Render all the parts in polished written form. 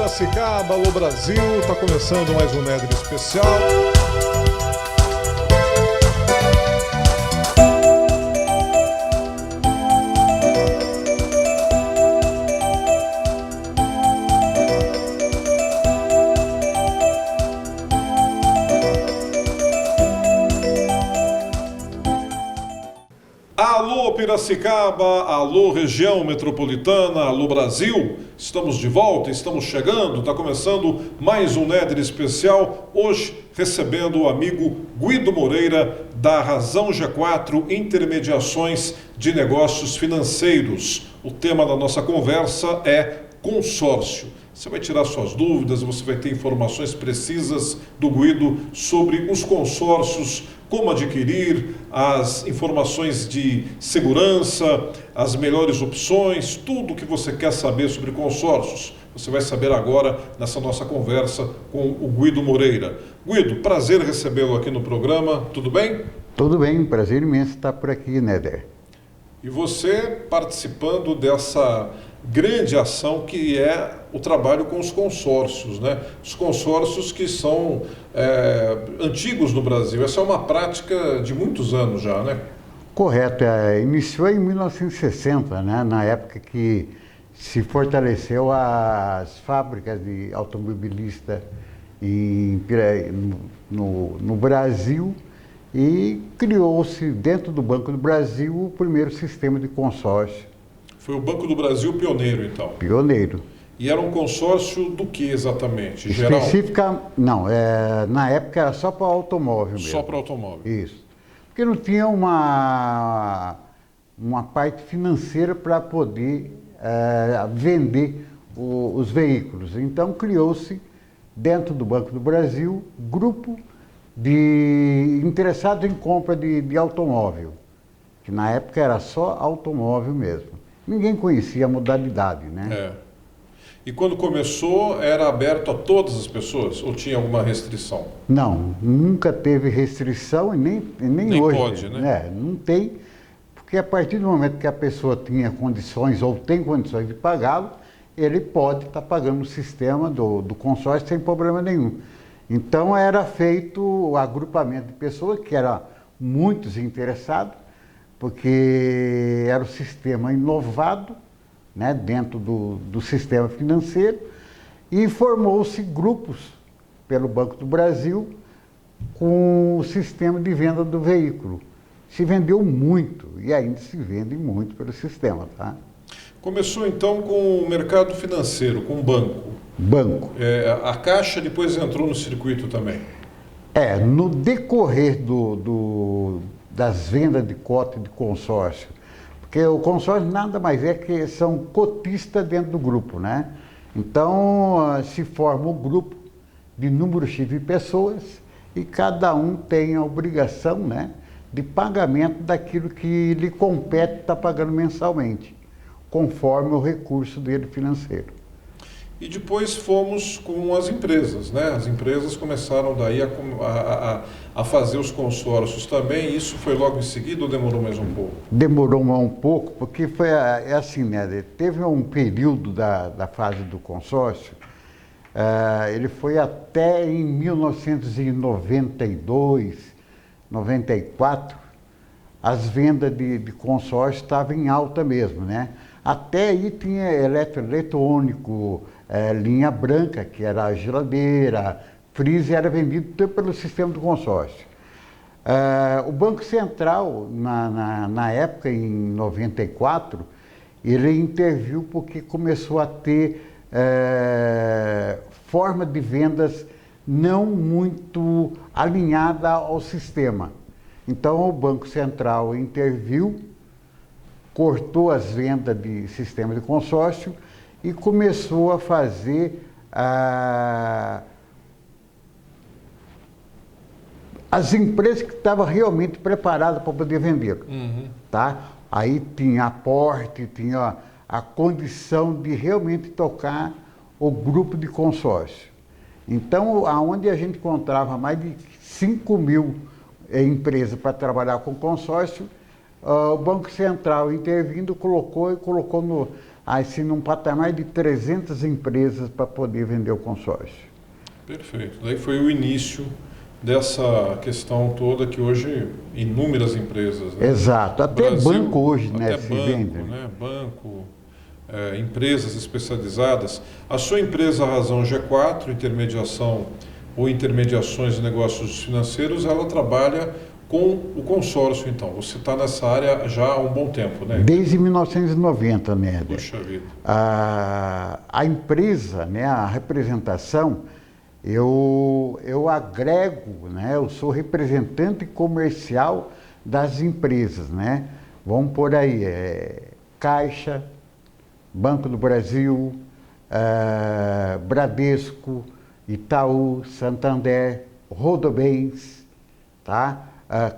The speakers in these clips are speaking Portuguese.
Piracicaba, alô Brasil, está começando mais um Nedre Especial. Alô Piracicaba, alô região metropolitana, alô Brasil, estamos de volta, estamos chegando, está começando mais um Nedre Especial, hoje recebendo o amigo Guido Moreira da Razão G4 Intermediações de Negócios Financeiros. O tema da nossa conversa é consórcio. Você vai tirar suas dúvidas, você vai ter informações precisas do Guido sobre os consórcios, como adquirir, as informações de segurança, as melhores opções, tudo o que você quer saber sobre consórcios. Você vai saber agora nessa nossa conversa com o Guido Moreira. Guido, prazer recebê-lo aqui no programa, tudo bem? Tudo bem, prazer imenso estar por aqui, Néder. E você participando dessa grande ação que é o trabalho com os consórcios, né? Os consórcios que são antigos no Brasil. Essa é uma prática de muitos anos já, né? Correto, iniciou em 1960, né? Na época que se fortaleceu as fábricas de automobilista no Brasil e criou-se dentro do Banco do Brasil o primeiro sistema de consórcio. Foi o Banco do Brasil pioneiro, então? Pioneiro. E era um consórcio do que exatamente? Geral? Específica, não, na época era só para automóvel mesmo. Só para automóvel? Isso. Porque não tinha uma parte financeira para poder vender os veículos. Então criou-se, dentro do Banco do Brasil, grupo de interessados em compra de automóvel, que na época era só automóvel mesmo. Ninguém conhecia a modalidade, né? E quando começou, era aberto a todas as pessoas ou tinha alguma restrição? Não, nunca teve restrição e nem hoje. Pode, né? Não tem, porque a partir do momento que a pessoa tinha condições ou tem condições de pagá-lo, ele pode estar pagando o sistema do consórcio sem problema nenhum. Então era feito o agrupamento de pessoas, que eram muitos interessados, porque era um sistema inovado, né, dentro do sistema financeiro, e formou-se grupos pelo Banco do Brasil com o sistema de venda do veículo. Se vendeu muito e ainda se vende muito pelo sistema, tá? Começou então com o mercado financeiro, com o banco. Banco. A Caixa depois entrou no circuito também. No decorrer das vendas de cota de consórcio, porque o consórcio nada mais é que são cotistas dentro do grupo, né? Então se forma um grupo de número X de pessoas e cada um tem a obrigação, né, de pagamento daquilo que lhe compete estar pagando mensalmente, conforme o recurso dele financeiro. E depois fomos com as empresas, né? As empresas começaram daí a fazer os consórcios também. Isso foi logo em seguida ou demorou mais um pouco? Demorou mais um pouco, porque foi assim, né? Teve um período da fase do consórcio, ele foi até em 1992, 94, as vendas de consórcio estavam em alta mesmo, né? Até aí tinha eletrônico, linha branca, que era a geladeira, freezer, era vendido tudo pelo sistema do consórcio. O Banco Central, na época, em 94, ele interviu porque começou a ter forma de vendas não muito alinhada ao sistema. Então o Banco Central interviu, cortou as vendas de sistema de consórcio e começou a fazer as empresas que estavam realmente preparadas para poder vender. Tá? Aí tinha aporte, tinha a condição de realmente tocar o grupo de consórcio. Então, aonde a gente encontrava mais de 5.000 empresas para trabalhar com consórcio, o Banco Central intervindo colocou assim, num patamar de 300 empresas para poder vender o consórcio. Perfeito. Daí foi o início dessa questão toda que hoje inúmeras empresas, né? Exato, até Brasil, banco hoje, né, até se banco, vende. né? Banco, empresas especializadas. A sua empresa Razão G4, intermediação ou intermediações de negócios financeiros, ela trabalha com o consórcio, então. Você está nessa área já há um bom tempo, né? Desde 1990, né? Puxa vida. A empresa, né, a representação, eu agrego, né, eu sou representante comercial das empresas, né? Vamos por aí, Caixa, Banco do Brasil, Bradesco, Itaú, Santander, Rodobens, tá?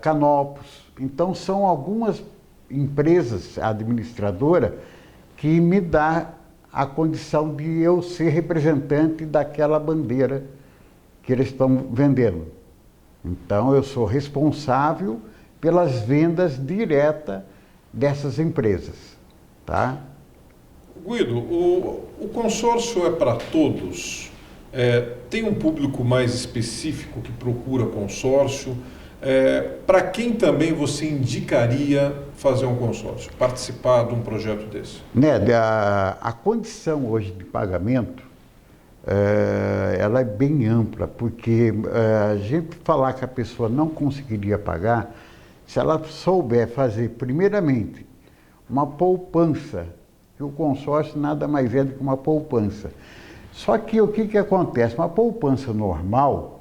Canopus. Então são algumas empresas administradoras que me dá a condição de eu ser representante daquela bandeira que eles estão vendendo. Então eu sou responsável pelas vendas diretas dessas empresas, tá? Guido, o consórcio é para todos? Tem um público mais específico que procura consórcio? Para quem também você indicaria fazer um consórcio, participar de um projeto desse? Ned, a condição hoje de pagamento, ela é bem ampla, porque a gente falar que a pessoa não conseguiria pagar, se ela souber fazer, primeiramente, uma poupança, que o consórcio nada mais é do que uma poupança. Só que o que acontece? Uma poupança normal,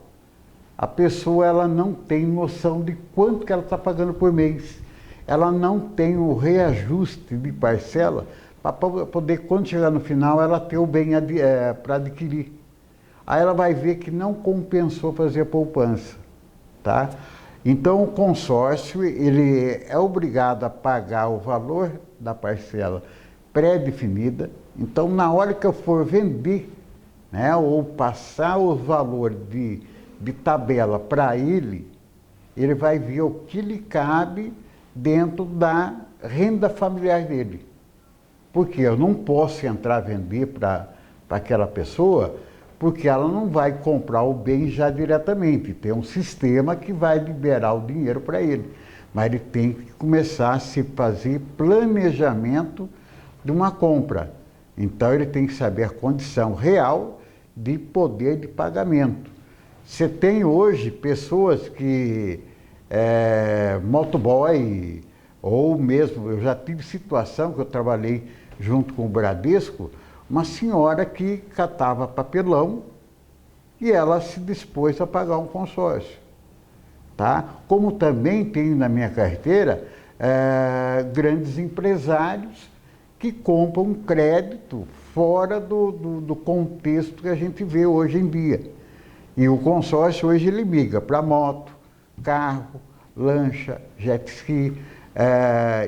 a pessoa ela não tem noção de quanto que ela está pagando por mês. Ela não tem o reajuste de parcela para poder, quando chegar no final, ela ter o bem para adquirir. Aí ela vai ver que não compensou fazer a poupança, tá? Então o consórcio, ele é obrigado a pagar o valor da parcela pré-definida. Então na hora que eu for vender, né, ou passar o valor de tabela para ele vai ver o que lhe cabe dentro da renda familiar dele. Porque eu não posso entrar a vender para aquela pessoa, porque ela não vai comprar o bem já diretamente. Tem um sistema que vai liberar o dinheiro para ele. Mas ele tem que começar a se fazer planejamento de uma compra. Então ele tem que saber a condição real de poder de pagamento. Você tem hoje pessoas que, motoboy, ou mesmo, eu já tive situação que eu trabalhei junto com o Bradesco, uma senhora que catava papelão e ela se dispôs a pagar um consórcio, tá? Como também tenho na minha carteira grandes empresários que compram crédito fora do contexto que a gente vê hoje em dia. E o consórcio hoje ele migra para moto, carro, lancha, jet ski,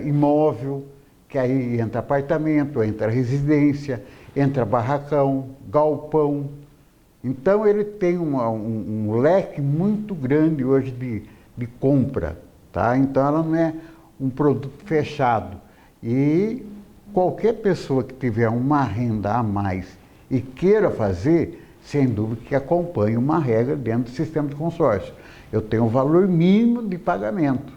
imóvel, que aí entra apartamento, entra residência, entra barracão, galpão. Então ele tem um leque muito grande hoje de compra, tá? Então ela não é um produto fechado. E qualquer pessoa que tiver uma renda a mais e queira fazer, sem dúvida que acompanhe uma regra dentro do sistema de consórcio. Eu tenho um valor mínimo de pagamento.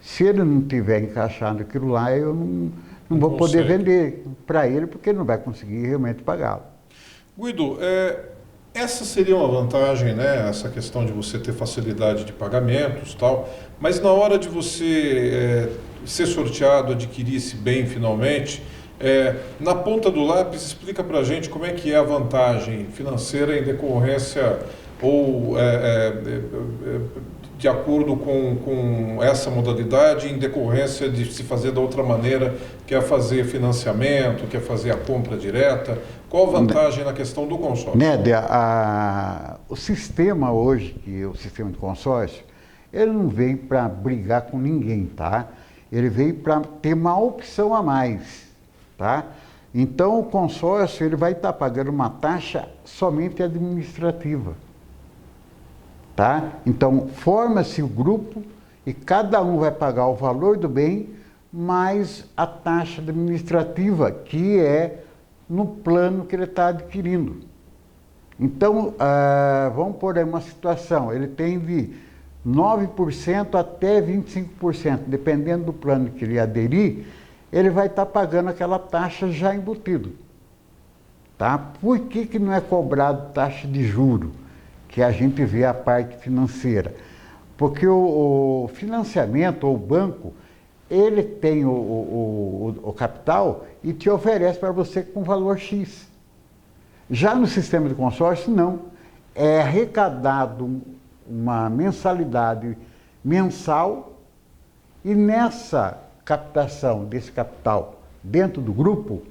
Se ele não tiver encaixado aquilo lá, eu não vou poder vender para ele, porque ele não vai conseguir realmente pagá-lo. Guido, essa seria uma vantagem, né? Essa questão de você ter facilidade de pagamentos e tal, mas na hora de você ser sorteado, adquirir esse bem finalmente, na ponta do lápis, explica para a gente como é que é a vantagem financeira em decorrência ou de acordo com essa modalidade, em decorrência de se fazer da outra maneira, que é fazer financiamento, que é fazer a compra direta. Qual a vantagem na questão do consórcio? Ned, o sistema hoje, que é o sistema de consórcio, ele não veio para brigar com ninguém, tá? Ele veio para ter uma opção a mais, tá? Então o consórcio ele vai estar pagando uma taxa somente administrativa, tá? Então forma-se o grupo e cada um vai pagar o valor do bem mais a taxa administrativa, que é no plano que ele está adquirindo. Então, vamos pôr aí uma situação, ele tem de 9% até 25%, dependendo do plano que ele aderir, ele vai estar pagando aquela taxa já embutido. Tá? Por que não é cobrado taxa de juro? Que a gente vê a parte financeira. Porque o financiamento, ou o banco, ele tem o capital e te oferece para você com valor X. Já no sistema de consórcio, não. É arrecadado uma mensalidade mensal e nessa captação desse capital dentro do grupo,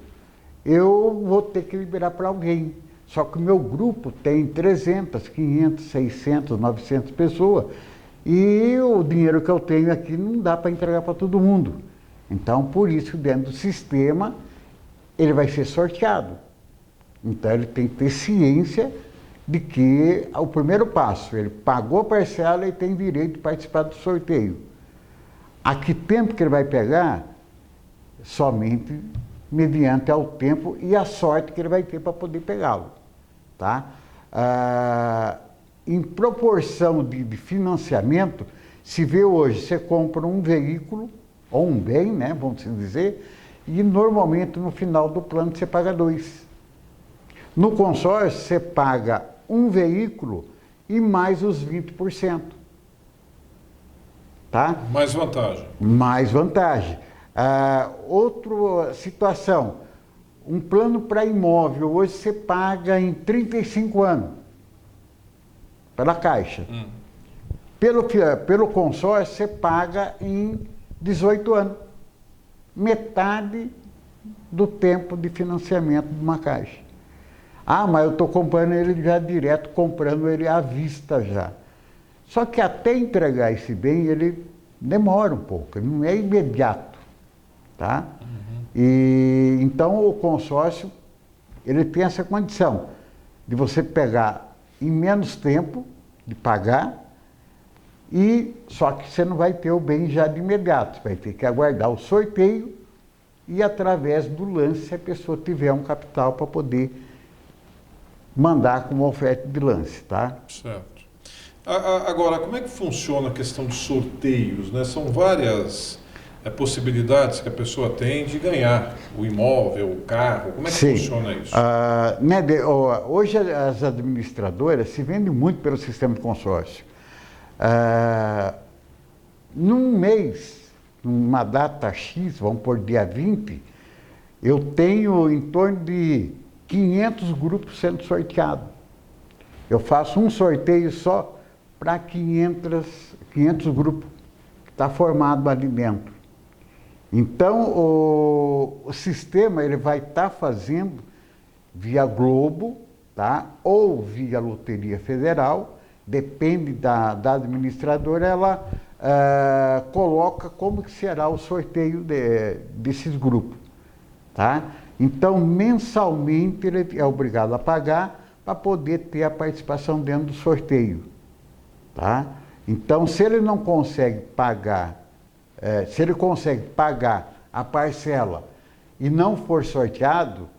eu vou ter que liberar para alguém. Só que o meu grupo tem 300, 500, 600, 900 pessoas e o dinheiro que eu tenho aqui não dá para entregar para todo mundo. Então, por isso, dentro do sistema, ele vai ser sorteado. Então, ele tem que ter ciência de que o primeiro passo, ele pagou a parcela e tem direito de participar do sorteio. A que tempo que ele vai pegar? Somente mediante ao tempo e a sorte que ele vai ter para poder pegá-lo. Tá? Em proporção de financiamento, se vê hoje, você compra um veículo, ou um bem, né, vamos dizer, e normalmente no final do plano você paga 2. No consórcio, você paga um veículo e mais os 20%. Tá? Mais vantagem. Mais vantagem. Outra situação, um plano para imóvel, hoje você paga em 35 anos, pela Caixa. Pelo consórcio, você paga em 18 anos. Metade do tempo de financiamento de uma Caixa. Mas eu estou comprando ele já direto, comprando ele à vista já. Só que até entregar esse bem, ele demora um pouco, ele não é imediato. Tá? E então o consórcio, ele tem essa condição de você pegar em menos tempo de pagar, e só que você não vai ter o bem já de imediato, você vai ter que aguardar o sorteio e através do lance, se a pessoa tiver um capital para poder mandar com uma oferta de lance, tá? Certo. Agora, como é que funciona a questão de sorteios, né? São várias possibilidades que a pessoa tem de ganhar o imóvel, o carro. Como é que funciona isso? Hoje as administradoras se vendem muito pelo sistema de consórcio. Num mês, numa data X, vamos por dia 20, eu tenho em torno de 500 grupos sendo sorteados. Eu faço um sorteio só para 500 grupos que está formado ali dentro. Então, o sistema ele vai estar fazendo via Globo, tá? Ou via Loteria Federal, depende da administradora, ela coloca como que será o sorteio desses grupos. Tá? Então, mensalmente, ele é obrigado a pagar para poder ter a participação dentro do sorteio. Tá? Então, se ele não consegue pagar, se ele consegue pagar a parcela e não for sorteado,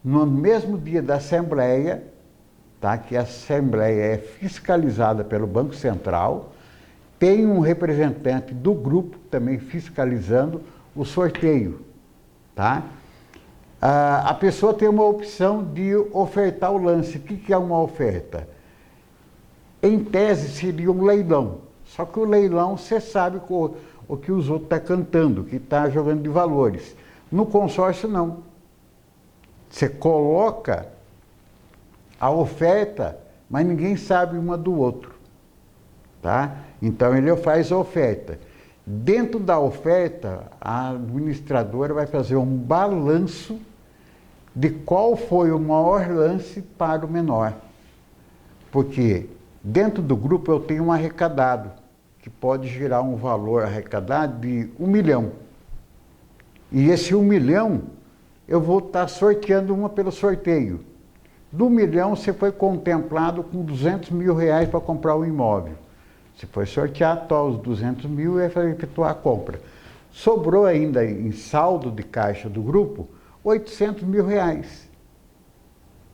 no mesmo dia da Assembleia, tá? Que a Assembleia é fiscalizada pelo Banco Central, tem um representante do grupo também fiscalizando o sorteio. Tá? A pessoa tem uma opção de ofertar o lance. O que é uma oferta? Em tese seria um leilão, só que o leilão você sabe o que os outros estão cantando, que está jogando de valores. No consórcio não. Você coloca a oferta, mas ninguém sabe uma do outro. Tá? Então ele faz a oferta. Dentro da oferta, a administradora vai fazer um balanço de qual foi o maior lance para o menor. Porque dentro do grupo eu tenho um arrecadado, que pode gerar um valor arrecadado de 1 milhão. E esse 1 milhão, eu vou estar sorteando uma pelo sorteio. Do 1 milhão, você foi contemplado com 200 mil reais para comprar o imóvel. Você foi sorteado, os 200 mil e vai efetuar a compra. Sobrou ainda em saldo de caixa do grupo R$ 800 mil.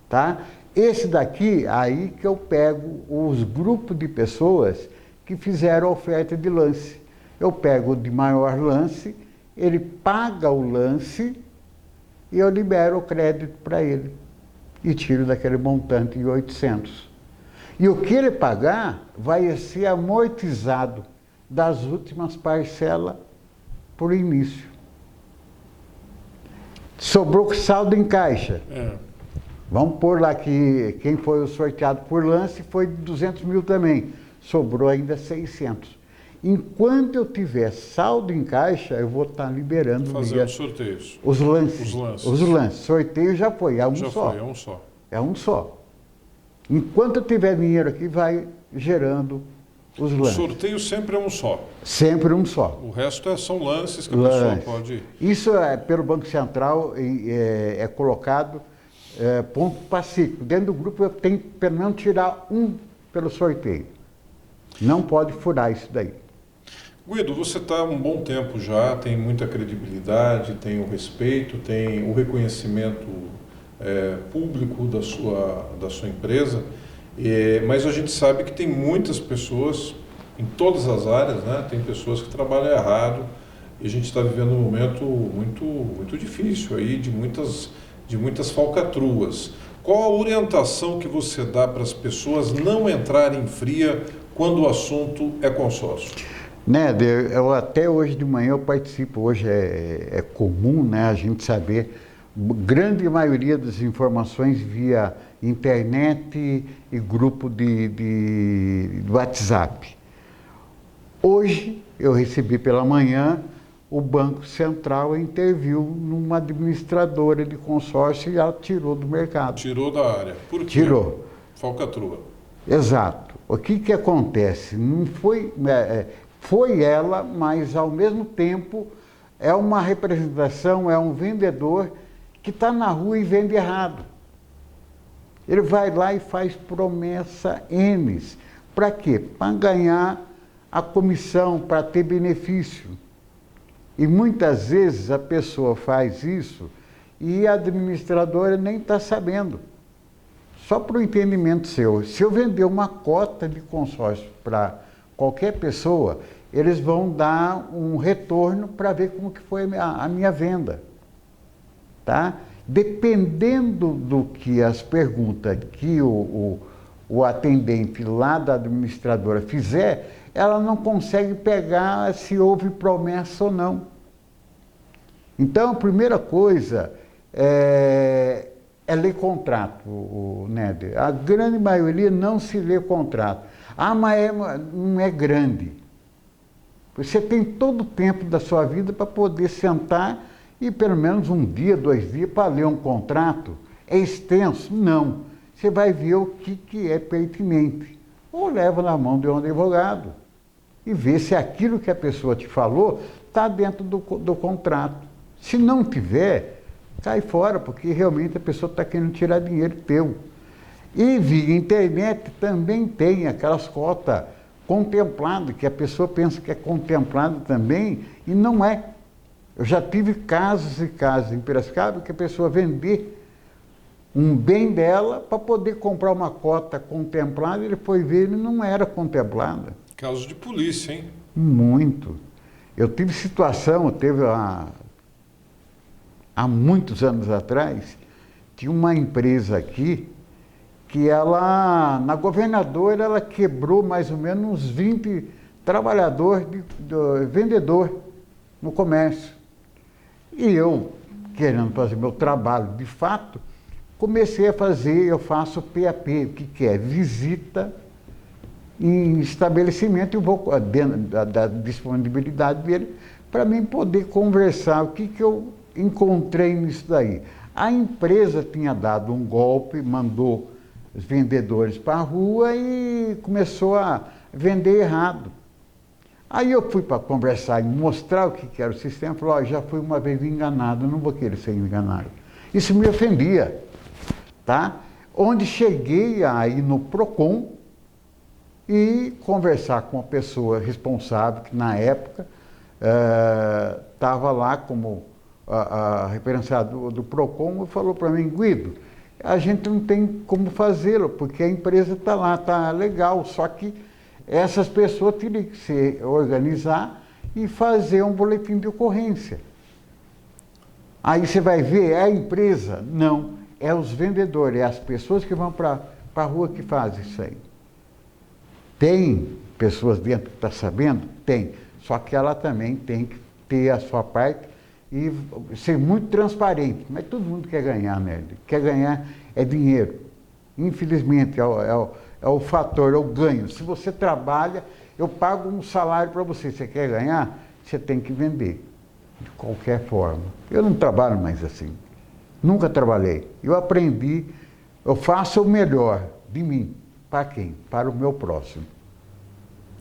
Tá? Esse daqui, aí que eu pego os grupos de pessoas que fizeram oferta de lance. Eu pego o de maior lance, ele paga o lance e eu libero o crédito para ele. E tiro daquele montante de 800. E o que ele pagar vai ser amortizado das últimas parcelas por início. Sobrou saldo em caixa. Vamos pôr lá que quem foi o sorteado por lance foi de 200 mil também. Sobrou ainda 600. Enquanto eu tiver saldo em caixa, eu vou estar liberando fazendo sorteios. Os lances. Os lances. Sorteio já foi, é um já só. Foi, é um só. É um só. Enquanto eu tiver dinheiro aqui, vai gerando os lances. O sorteio sempre é um só. Sempre um só. O resto são lances que a pessoa pode... Isso pelo Banco Central é colocado ponto pacífico. Dentro do grupo eu tenho que pelo menos tirar um pelo sorteio. Não pode furar isso daí. Guido, você está há um bom tempo já, tem muita credibilidade, tem o respeito, tem o reconhecimento público da sua empresa, mas a gente sabe que tem muitas pessoas em todas as áreas, né? Tem pessoas que trabalham errado e a gente está vivendo um momento muito difícil aí, de muitas falcatruas. Qual a orientação que você dá para as pessoas não entrarem fria quando o assunto é consórcio? Néder, eu até hoje de manhã eu participo, hoje é comum, né, a gente saber, grande maioria das informações via internet e grupo de WhatsApp. Hoje eu recebi pela manhã, o Banco Central interviu numa administradora de consórcio e ela tirou do mercado. Tirou da área. Por quê? Tirou. Falcatrua. Exato. O que acontece? Não foi... foi ela, mas ao mesmo tempo é uma representação, é um vendedor que está na rua e vende errado. Ele vai lá e faz promessa N's. Para quê? Para ganhar a comissão, para ter benefício. E muitas vezes a pessoa faz isso e a administradora nem está sabendo. Só para o entendimento seu, se eu vender uma cota de consórcio para qualquer pessoa, eles vão dar um retorno para ver como que foi a minha venda. Tá? Dependendo do que as perguntas que o atendente lá da administradora fizer, ela não consegue pegar se houve promessa ou não. Então, a primeira coisa é ler contrato, Néder. A grande maioria não se lê contrato. Ah, mas não é grande. Você tem todo o tempo da sua vida para poder sentar e pelo menos um dia, 2 dias para ler um contrato. É extenso? Não. Você vai ver o que é pertinente. Ou leva na mão de um advogado e vê se aquilo que a pessoa te falou está dentro do contrato. Se não tiver, cai fora, porque realmente a pessoa está querendo tirar dinheiro teu. E via internet também tem aquelas cotas contempladas, que a pessoa pensa que é contemplado também, e não é. Eu já tive casos e casos em Piracicaba que a pessoa vender um bem dela para poder comprar uma cota contemplada, ele foi ver e não era contemplada. Casos de polícia, hein? Muito. Eu tive situação, há muitos anos atrás, tinha uma empresa aqui que ela, na governadora, ela quebrou mais ou menos uns 20 trabalhadores, vendedor no comércio. E eu, querendo fazer meu trabalho de fato, comecei a fazer, eu faço PAP, o que é? Visita em estabelecimento, eu vou dentro da disponibilidade dele, para mim poder conversar o que eu encontrei nisso daí. A empresa tinha dado um golpe, mandou os vendedores para a rua e começou a vender errado. Aí eu fui para conversar e mostrar o que era o sistema, falou, já fui uma vez enganado, não vou querer ser enganado. Isso me ofendia, tá? Onde cheguei a ir no PROCON e conversar com a pessoa responsável, que na época estava lá como a referenciada do PROCON e falou para mim: Guido, a gente não tem como fazê-lo, porque a empresa está lá, está legal, só que essas pessoas teriam que se organizar e fazer um boletim de ocorrência. Aí você vai ver, é a empresa? Não, é os vendedores, é as pessoas que vão para a rua que fazem isso aí. Tem pessoas dentro que estão sabendo? Tem, só que ela também tem que ter a sua parte e ser muito transparente. Mas todo mundo quer ganhar, né? Quer ganhar é dinheiro. Infelizmente, é o fator, é o ganho. Se você trabalha, eu pago um salário para você. Você quer ganhar? Você tem que vender, de qualquer forma. Eu não trabalho mais assim. Nunca trabalhei. Eu aprendi, eu faço o melhor de mim. Para quem? Para o meu próximo.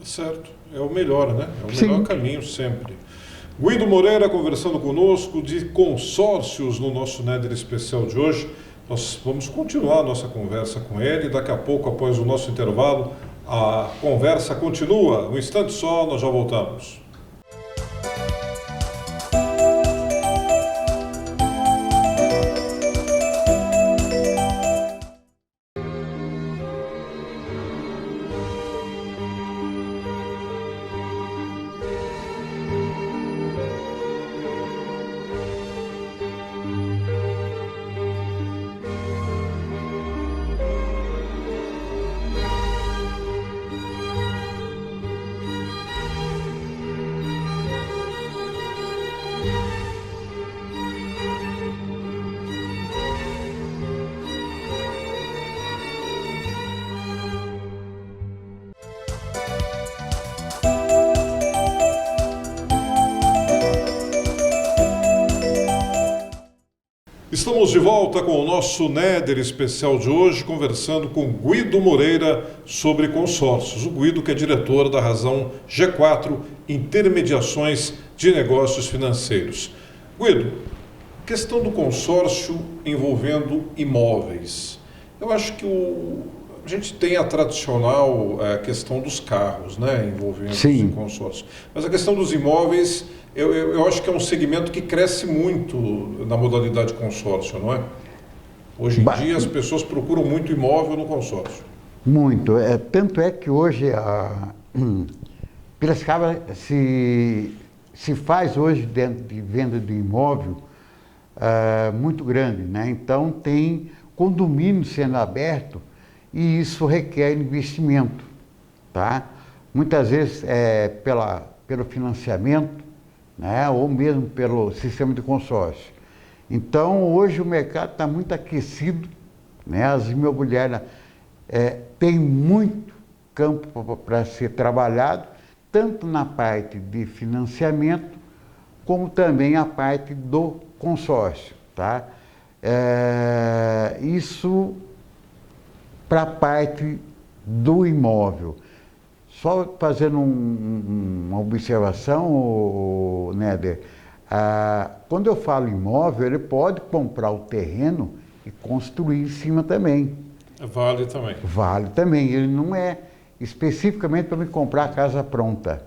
Certo, é o melhor, né? É o Sim. melhor caminho sempre. Guido Moreira conversando conosco de consórcios no nosso Néder especial de hoje. Nós vamos continuar a nossa conversa com ele. Daqui a pouco, após o nosso intervalo, a conversa continua. Um instante só, nós já voltamos. Estamos de volta com o nosso Néder especial de hoje, conversando com Guido Moreira sobre consórcios. O Guido, que é diretor da Razão G4 Intermediações de Negócios Financeiros. Guido, questão do consórcio envolvendo imóveis. Eu acho que a gente tem a tradicional questão dos carros, né, envolvendo esse consórcio. Mas a questão dos imóveis, eu acho que é um segmento que cresce muito na modalidade consórcio, não é? Hoje em dia as pessoas procuram muito imóvel no consórcio. Muito. Tanto é que hoje Piracicaba se faz hoje dentro de venda de imóvel muito grande, né? Então tem condomínio sendo aberto e isso requer investimento, tá? Muitas vezes pelo financiamento, né? Ou mesmo pelo sistema de consórcio. Então hoje o mercado está muito aquecido, né? As imobiliárias têm muito campo para ser trabalhado, tanto na parte de financiamento, como também a parte do consórcio, tá? Isso para a parte do imóvel. Só fazendo uma observação, Néder, quando eu falo imóvel, ele pode comprar o terreno e construir em cima também. Vale também. Vale também. Ele não é especificamente para me comprar a casa pronta,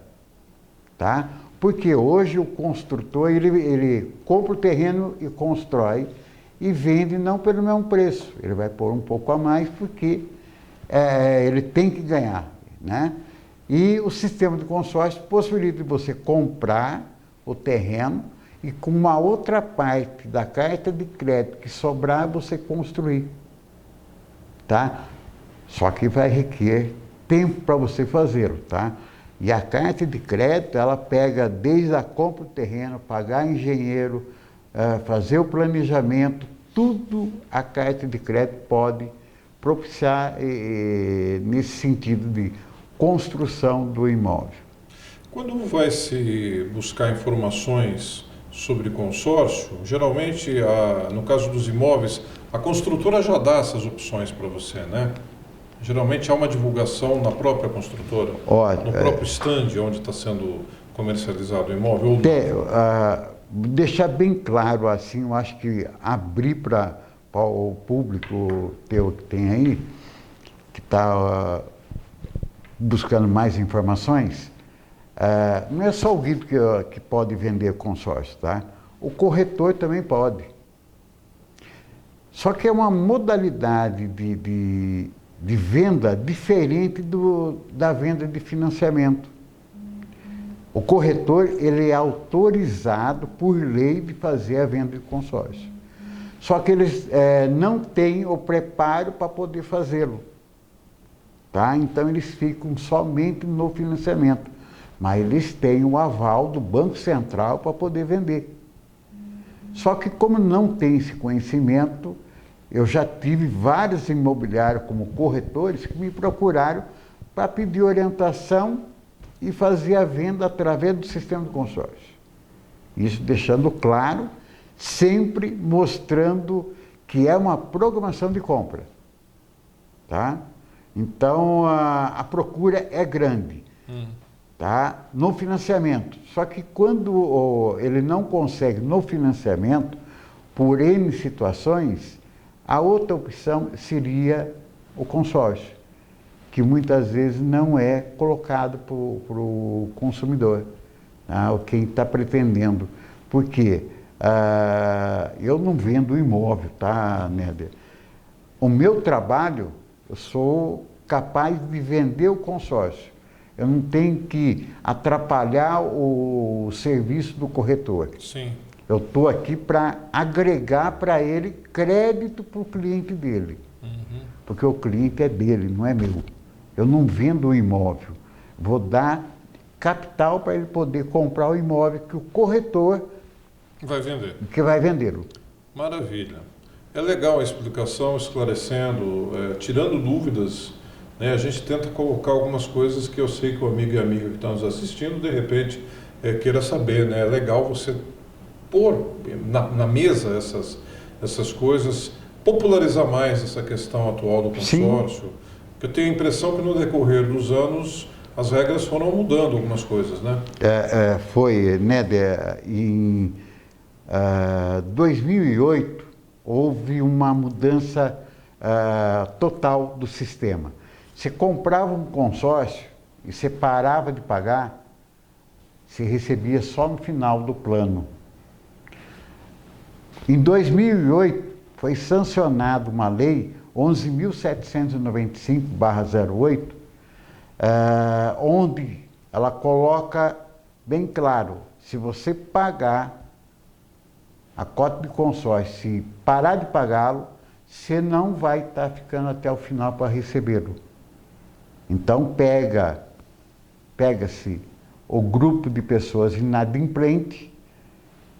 tá? Porque hoje o construtor, ele compra o terreno e constrói e vende não pelo mesmo preço. Ele vai pôr um pouco a mais porque ele tem que ganhar, né? E o sistema de consórcio possibilita você comprar o terreno e com uma outra parte da carta de crédito que sobrar, você construir, tá? Só que vai requerer tempo para você fazê-lo, tá? E a carta de crédito, ela pega desde a compra do terreno, pagar engenheiro, fazer o planejamento, tudo a carta de crédito pode propiciar nesse sentido de construção do imóvel. Quando vai se buscar informações sobre consórcio, geralmente, no caso dos imóveis, a construtora já dá essas opções para você, né? Geralmente há uma divulgação na própria construtora, no próprio stand onde está sendo comercializado o imóvel. Deixar bem claro assim, eu acho que abrir para o público teu que tem aí, que está buscando mais informações, Não é só o Guido que pode vender consórcio, tá? O corretor também pode. Só que é uma modalidade de venda diferente da venda de financiamento. O corretor, ele é autorizado por lei de fazer a venda de consórcio. Só que eles não têm o preparo para poder fazê-lo. Tá? Então eles ficam somente no financiamento. Mas eles têm o aval do Banco Central para poder vender. Só que como não tem esse conhecimento, eu já tive vários imobiliários como corretores que me procuraram para pedir orientação e fazer a venda através do sistema de consórcio. Isso deixando claro, sempre mostrando que é uma programação de compra. Tá? Então a procura é grande. Tá? No financiamento. Só que quando ele não consegue no financiamento, por N situações, a outra opção seria o consórcio, que muitas vezes não é colocado para o consumidor, tá? Ou quem está pretendendo. Por quê? Eu não vendo imóvel, tá, Néder? O meu trabalho, eu sou capaz de vender o consórcio. Eu não tenho que atrapalhar o serviço do corretor. Sim. Eu estou aqui para agregar para ele crédito para o cliente dele. Porque o cliente é dele, não é meu. Eu não vendo o imóvel. Vou dar capital para ele poder comprar o imóvel que o corretor vai vender. Que vai vendê-lo. Maravilha. É legal a explicação, esclarecendo, tirando dúvidas. A gente tenta colocar algumas coisas que eu sei que o amigo e a amiga que estão nos assistindo, de repente, queira saber, né? É legal você pôr na mesa essas coisas, popularizar mais essa questão atual do consórcio. Sim. Porque eu tenho a impressão que no decorrer dos anos as regras foram mudando algumas coisas, né? Foi, né? Em 2008 houve uma mudança total do sistema. Você comprava um consórcio e você parava de pagar, você recebia só no final do plano. Em 2008 foi sancionada uma lei 11.795/08, onde ela coloca bem claro, se você pagar a cota de consórcio, se parar de pagá-lo, você não vai estar ficando até o final para recebê-lo. Então pega-se o grupo de pessoas inadimplentes,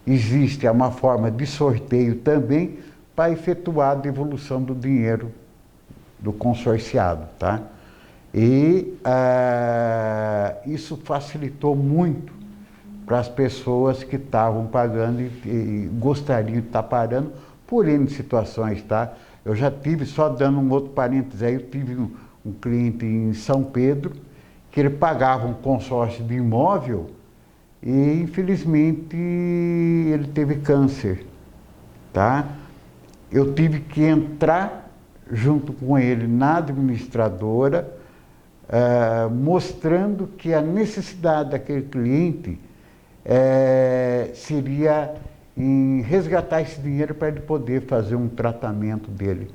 existe uma forma de sorteio também para efetuar a devolução do dinheiro do consorciado, tá? E isso facilitou muito para as pessoas que estavam pagando e gostariam de estar parando por N situações, tá? Eu já tive, só dando um outro parênteses aí, eu tive um cliente em São Pedro, que ele pagava um consórcio de imóvel e, infelizmente, ele teve câncer, tá? Eu tive que entrar junto com ele na administradora, mostrando que a necessidade daquele cliente seria em resgatar esse dinheiro para ele poder fazer um tratamento dele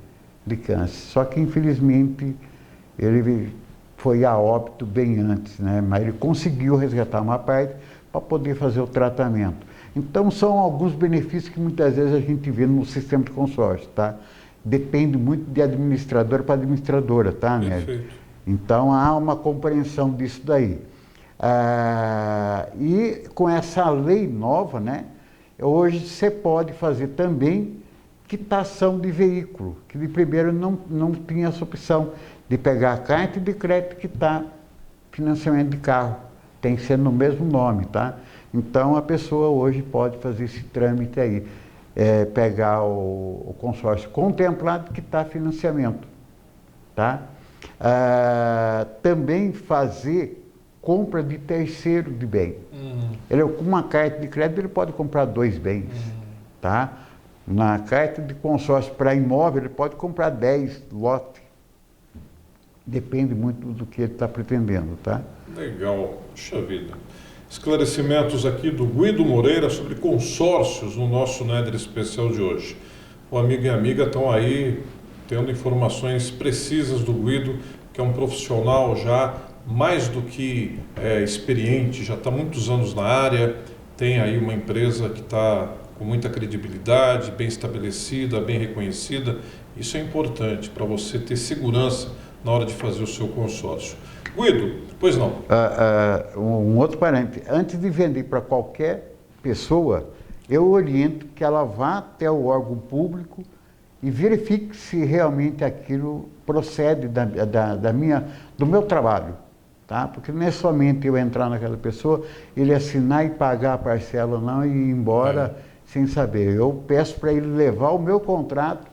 de câncer. Só que, infelizmente, ele foi a óbito bem antes, né? Mas ele conseguiu resgatar uma parte para poder fazer o tratamento. Então, são alguns benefícios que muitas vezes a gente vê no sistema de consórcio, tá? Depende muito de administradora para administradora, tá, né? Então, há uma compreensão disso daí. E com essa lei nova, né? Hoje você pode fazer também quitação de veículo, que de primeiro não tinha essa opção de pegar a carta de crédito e quitar financiamento de carro. Tem que ser no mesmo nome, tá? Então a pessoa hoje pode fazer esse trâmite aí, pegar o consórcio contemplado e quitar financiamento, tá? Também fazer compra de terceiro de bem. Ele, com uma carta de crédito, ele pode comprar 2 bens, tá? Na carta de consórcio para imóvel, ele pode comprar 10 lotes. depende muito do que ele está pretendendo, tá? Legal, puxa vida. Esclarecimentos aqui do Guido Moreira sobre consórcios no nosso Néder Especial de hoje. O amigo e a amiga estão aí tendo informações precisas do Guido, que é um profissional já mais do que experiente, já está há muitos anos na área, tem aí uma empresa que está com muita credibilidade, bem estabelecida, bem reconhecida. Isso é importante para você ter segurança na hora de fazer o seu consórcio. Guido, pois não? Um outro parênteses, antes de vender para qualquer pessoa, eu oriento que ela vá até o órgão público e verifique se realmente aquilo procede do meu trabalho, tá? Porque não é somente eu entrar naquela pessoa, ele assinar e pagar a parcela ou não e ir embora sem saber. Eu peço para ele levar o meu contrato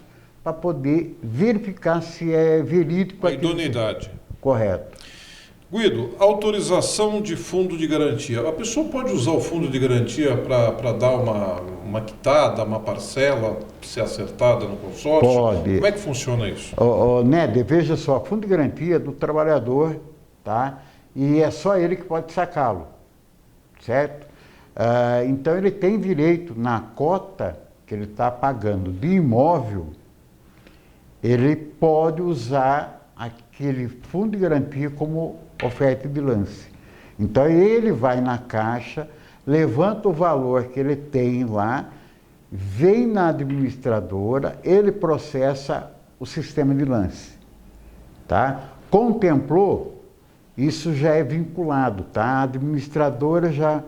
para poder verificar se é verídico. A idoneidade. Correto. Guido, autorização de fundo de garantia. A pessoa pode usar o fundo de garantia para dar uma quitada, uma parcela, ser acertada no consórcio? Pode. Como é que funciona isso? Néder, veja só, fundo de garantia é do trabalhador, tá? E é só ele que pode sacá-lo, certo? Então ele tem direito na cota que ele está pagando de imóvel, ele pode usar aquele fundo de garantia como oferta de lance. Então ele vai na caixa, levanta o valor que ele tem lá, vem na administradora, ele processa o sistema de lance, tá? Contemplou, isso já é vinculado, tá? A administradora já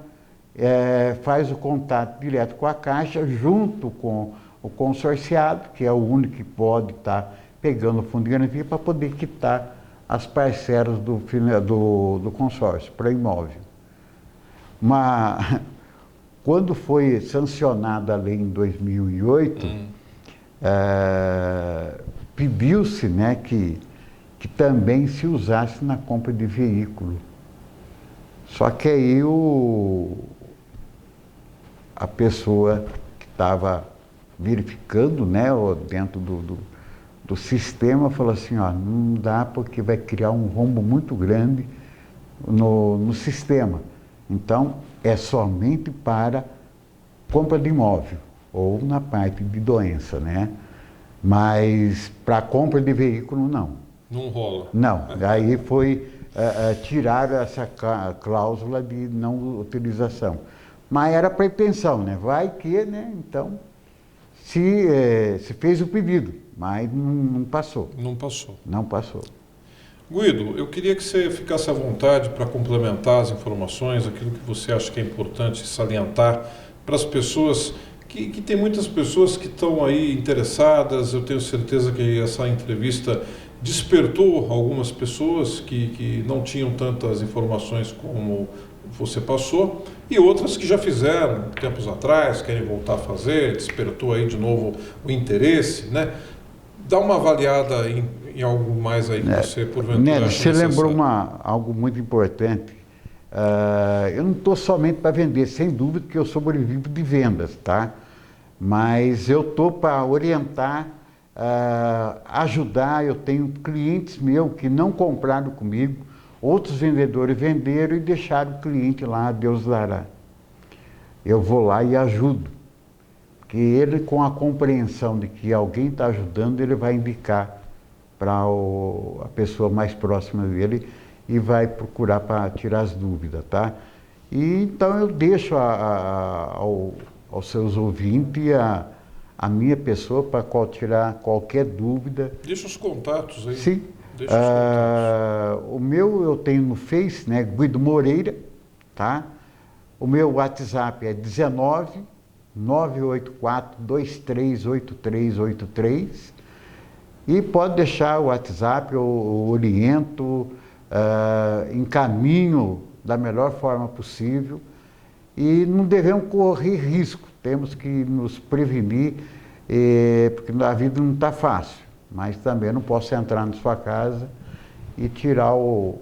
faz o contato direto com a caixa, junto com o consorciado, que é o único que pode estar pegando o fundo de garantia para poder quitar as parcelas do consórcio para imóvel. Mas quando foi sancionada a lei em 2008, pediu-se, né, que também se usasse na compra de veículo. Só que aí a pessoa que estava verificando, né, dentro do sistema falou assim, ó, não dá porque vai criar um rombo muito grande no sistema. Então, é somente para compra de imóvel ou na parte de doença, né? Mas para compra de veículo, não. Não rola. Não, aí foi tirar essa cláusula de não utilização. Mas era pretensão, né? Vai que, né? Então, se fez o pedido, mas não passou. Não passou. Não passou. Guido, eu queria que você ficasse à vontade para complementar as informações, aquilo que você acha que é importante salientar para as pessoas, que tem muitas pessoas que estão aí interessadas. Eu tenho certeza que essa entrevista despertou algumas pessoas que não tinham tantas informações como você passou, e outras que já fizeram tempos atrás, querem voltar a fazer, despertou aí de novo o interesse, né? Dá uma avaliada em algo mais aí que você, porventura, Néder, acha você lembrou necessário. algo muito importante. Eu não estou somente para vender, sem dúvida que eu sobrevivo de vendas, tá? Mas eu estou para orientar, ajudar. Eu tenho clientes meus que não compraram comigo, outros vendedores venderam e deixaram o cliente lá, Deus dará. Eu vou lá e ajudo. Porque ele, com a compreensão de que alguém está ajudando, ele vai indicar para a pessoa mais próxima dele e vai procurar para tirar as dúvidas, tá? E então eu deixo aos seus ouvintes a minha pessoa para tirar qualquer dúvida. Deixa os contatos aí. Sim. Deixa os contatos. O meu eu tenho no Face, né, Guido Moreira, tá? O meu WhatsApp é 19 984 238383 e pode deixar o WhatsApp, eu oriento, encaminho da melhor forma possível e não devemos correr risco, temos que nos prevenir, porque a vida não está fácil, mas também não posso entrar na sua casa e tirar o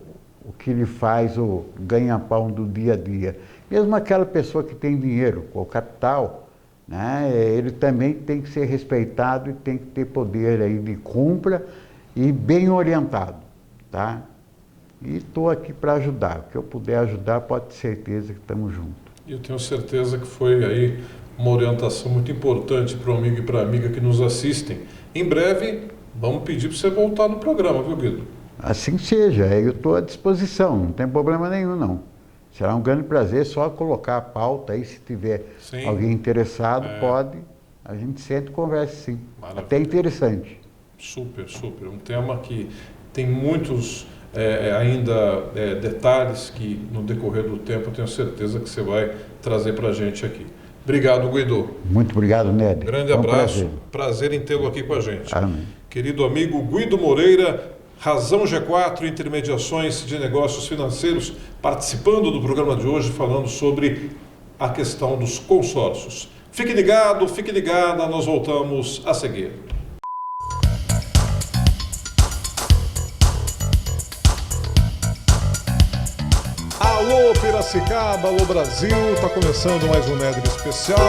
que lhe faz o ganha-pão do dia a dia. Mesmo aquela pessoa que tem dinheiro, com o capital, né, ele também tem que ser respeitado e tem que ter poder aí de compra e bem orientado. tá? E estou aqui para ajudar. O que eu puder ajudar, pode ter certeza que estamos juntos. Eu tenho certeza que foi aí uma orientação muito importante para o amigo e para a amiga que nos assistem. Em breve, vamos pedir para você voltar no programa, viu, Guido? Assim seja, eu estou à disposição, não tem problema nenhum, não. Será um grande prazer só colocar a pauta aí, se tiver Sim. alguém interessado, pode, a gente senta e conversa sim. Maravilha. Até interessante. Super, super. Um tema que tem muitos ainda detalhes que no decorrer do tempo eu tenho certeza que você vai trazer para a gente aqui. Obrigado, Guido. Muito obrigado, Ned. Grande Foi um abraço. Prazer em tê-lo aqui com a gente. Amém. Querido amigo Guido Moreira, Razão G4, Intermediações de Negócios Financeiros, participando do programa de hoje, falando sobre a questão dos consórcios. Fique ligada, nós voltamos a seguir. Alô Piracicaba, alô Brasil, está começando mais um Nedre Especial.